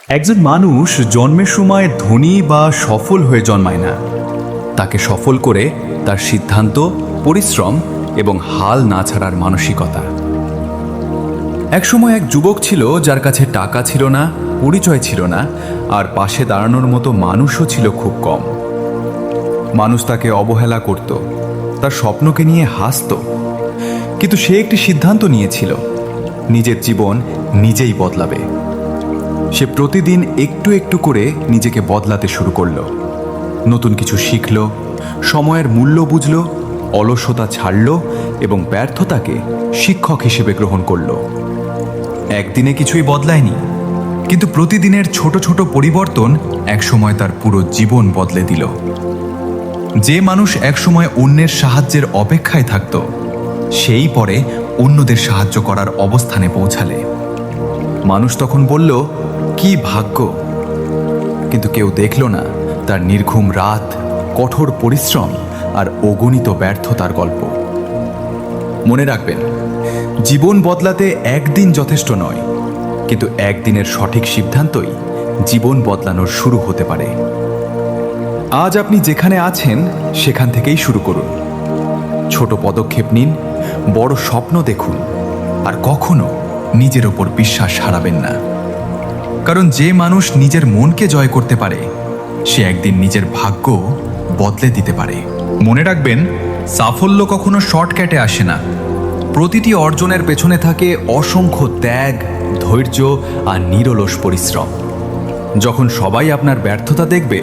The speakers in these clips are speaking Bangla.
একজন মানুষ জন্মের সময় ধনী বা সফল হয়ে জন্মায় না, তাকে সফল করে তার সিদ্ধান্ত, পরিশ্রম এবং হাল না ছাড়ার মানসিকতা। একসময় এক যুবক ছিল যার কাছে টাকা ছিল না, পরিচয় ছিল না, আর পাশে দাঁড়ানোর মতো মানুষও ছিল খুব কম। মানুষ তাকে অবহেলা করত, তার স্বপ্নকে নিয়ে হাসত, কিন্তু সে একটি সিদ্ধান্ত নিয়েছিল, নিজের জীবন নিজেই বদলাবে। সে প্রতিদিন একটু একটু করে নিজেকে বদলাতে শুরু করল, নতুন কিছু শিখল, সময়ের মূল্য বুঝল, অলসতা ছাড়ল এবং ব্যর্থতাকে শিক্ষক হিসেবে গ্রহণ করল। একদিনে কিছুই বদলায়নি, কিন্তু প্রতিদিনের ছোট ছোট পরিবর্তন একসময় তার পুরো জীবন বদলে দিল। যে মানুষ একসময় অন্যের সাহায্যের অপেক্ষায় থাকত, সেই পরে অন্যদের সাহায্য করার অবস্থানে পৌঁছালে। মানুষ তখন বলল, কি ভাগ্য! কিন্তু কেউ দেখল না তার নির্ঘুম রাত, কঠোর পরিশ্রম আর অগণিত ব্যর্থতার গল্প। মনে রাখবেন, জীবন বদলাতে একদিন যথেষ্ট নয়, কিন্তু একদিনের সঠিক সিদ্ধান্তই জীবন বদলানোর শুরু হতে পারে। আজ আপনি যেখানে আছেন সেখান থেকেই শুরু করুন। ছোট পদক্ষেপ নিন, বড় স্বপ্ন দেখুন, আর কখনো নিজের ওপর বিশ্বাস হারাবেন না। কারণ যে মানুষ নিজের মনকে জয় করতে পারে, সে একদিন নিজের ভাগ্য বদলে দিতে পারে। মনে রাখবেন, সাফল্য কখনো শর্টকাটে আসে না। প্রতিটি অর্জনের পেছনে থাকে অসংখ্য ত্যাগ, ধৈর্য আর নিরলস পরিশ্রম। যখন সবাই আপনার ব্যর্থতা দেখবে,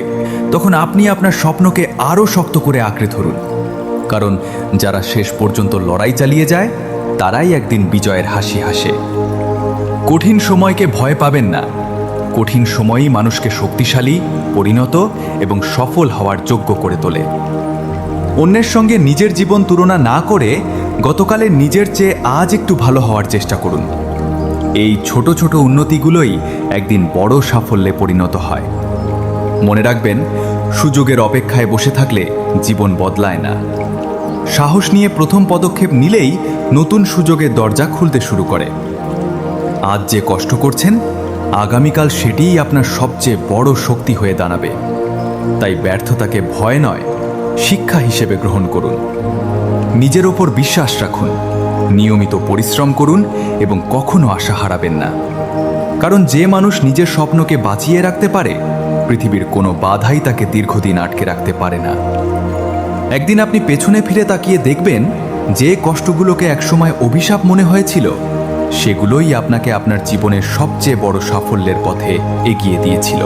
তখন আপনি আপনার স্বপ্নকে আরও শক্ত করে আঁকড়ে ধরুন। কারণ যারা শেষ পর্যন্ত লড়াই চালিয়ে যায়, তারাই একদিন বিজয়ের হাসি হাসে। কঠিন সময়কে ভয় পাবেন না। কঠিন সময়ই মানুষকে শক্তিশালী, পরিণত এবং সফল হওয়ার যোগ্য করে তোলে। অন্যের সঙ্গে নিজের জীবন তুলনা না করে গতকালের নিজের চেয়ে আজ একটু ভালো হওয়ার চেষ্টা করুন। এই ছোট ছোট উন্নতিগুলোই একদিন বড় সাফল্যে পরিণত হয়। মনে রাখবেন, সুযোগের অপেক্ষায় বসে থাকলে জীবন বদলায় না। সাহস নিয়ে প্রথম পদক্ষেপ নিলেই নতুন সুযোগের দরজা খুলতে শুরু করে। আজ যে কষ্ট করছেন, আগামীকাল সেটিই আপনার সবচেয়ে বড় শক্তি হয়ে দাঁড়াবে। তাই ব্যর্থতাকে ভয় নয়, শিক্ষা হিসেবে গ্রহণ করুন। নিজের ওপর বিশ্বাস রাখুন, নিয়মিত পরিশ্রম করুন এবং কখনো আশা হারাবেন না। কারণ যে মানুষ নিজের স্বপ্নকে বাঁচিয়ে রাখতে পারে, পৃথিবীর কোনো বাধাই তাকে দীর্ঘদিন আটকে রাখতে পারে না। একদিন আপনি পেছনে ফিরে তাকিয়ে দেখবেন, যে কষ্টগুলোকে একসময় অভিশাপ মনে হয়েছিল, সেগুলোই আপনাকে আপনার জীবনের সবচেয়ে বড় সাফল্যের পথে এগিয়ে দিয়েছিল।